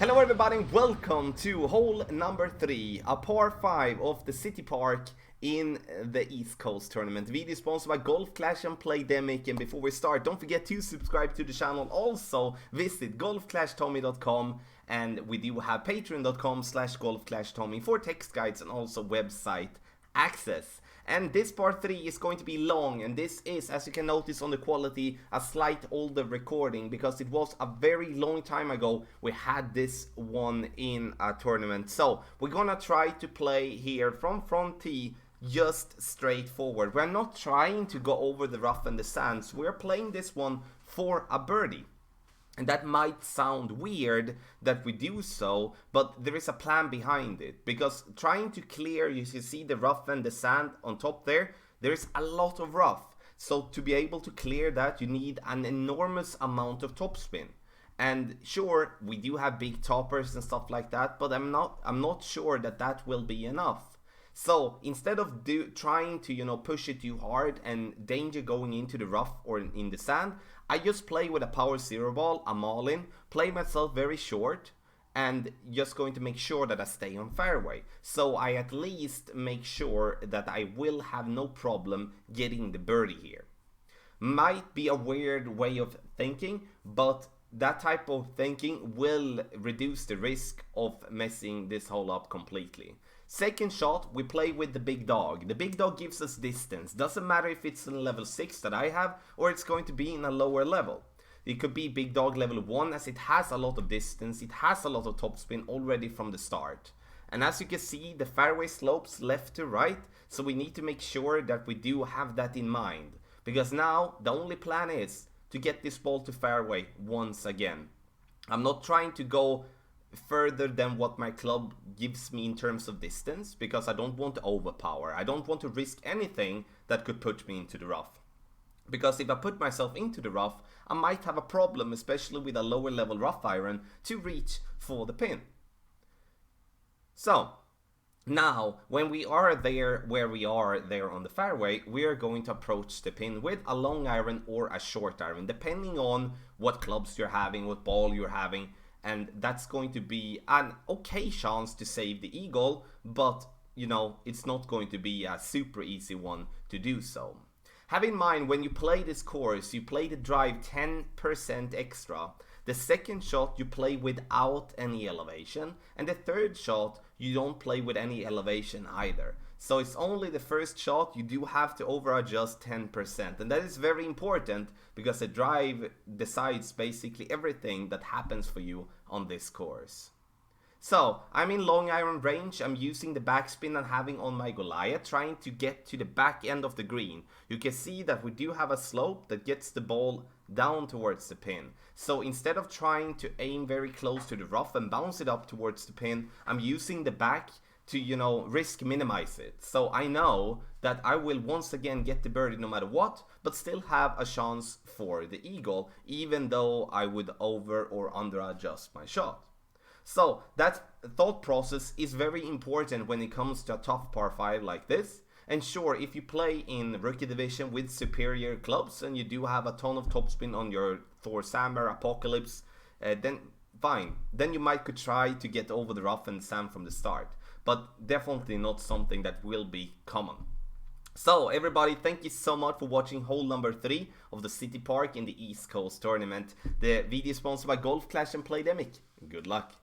Hello everybody and welcome to hole number 3, a par 5 of the City Park in the East Coast Tournament. Video sponsored by Golf Clash and Playdemic. And before we start, don't forget to subscribe to the channel. Also visit golfclashtommy.com, and we do have patreon.com/golfclashtommy for text guides and also website access. And this part 3 is going to be long, and this is, as you can notice on the quality, a slight older recording because it was a very long time ago we had this one in a tournament. So we're gonna try to play here from front tee, just straightforward. We're not trying to go over the rough and the sands. We're playing this one for a birdie. And that might sound weird that we do so, but there is a plan behind it. Because trying to clear, you see the rough and the sand on top there, there's a lot of rough. So to be able to clear that, you need an enormous amount of topspin. And sure, we do have big toppers and stuff like that, but I'm not sure that that will be enough. So instead of trying to push it too hard and danger going into the rough or in the sand, I just play with a power zero ball, a Marlin, play myself very short, and just going to make sure that I stay on fairway. So I at least make sure that I will have no problem getting the birdie here. Might be a weird way of thinking, but that type of thinking will reduce the risk of messing this hole up completely. Second shot, we play with the big dog. The big dog gives us distance. Doesn't matter if it's in level 6 that I have or it's going to be in a lower level. It could be big dog level 1 as it has a lot of distance. It has a lot of topspin already from the start. And as you can see, the fairway slopes left to right. So we need to make sure that we do have that in mind. Because now the only plan is to get this ball to fairway once again. I'm not trying to go further than what my club gives me in terms of distance, because I don't want to overpower. I don't want to risk anything that could put me into the rough. Because if I put myself into the rough, I might have a problem, especially with a lower level rough iron, to reach for the pin. So now, when we are there where we are there on the fairway, we are going to approach the pin with a long iron or a short iron, depending on what clubs you're having, what ball you're having. And that's going to be an okay chance to save the eagle, but it's not going to be a super easy one to do so. Have in mind, when you play this course, you play the drive 10% extra. The second shot you play without any elevation, and the third shot you don't play with any elevation either. So it's only the first shot you do have to over adjust 10%, and that is very important because the drive decides basically everything that happens for you on this course. So I'm in long iron range. I'm using the backspin I'm having on my Goliath, trying to get to the back end of the green. You can see that we do have a slope that gets the ball down towards the pin. So instead of trying to aim very close to the rough and bounce it up towards the pin, I'm using the back to risk minimize it. So I know that I will once again get the birdie no matter what, but still have a chance for the eagle, even though I would over or under adjust my shot. So that thought process is very important when it comes to a tough par 5 like this. And sure, if you play in rookie division with superior clubs and you do have a ton of topspin on your Thor Sandberg, Apocalypse, then fine. Then you might could try to get over the rough and sand from the start. But definitely not something that will be common. So everybody, thank you so much for watching hole number 3 of the City Park in the East Coast Tournament. The video is sponsored by Golf Clash and Playdemic. Good luck.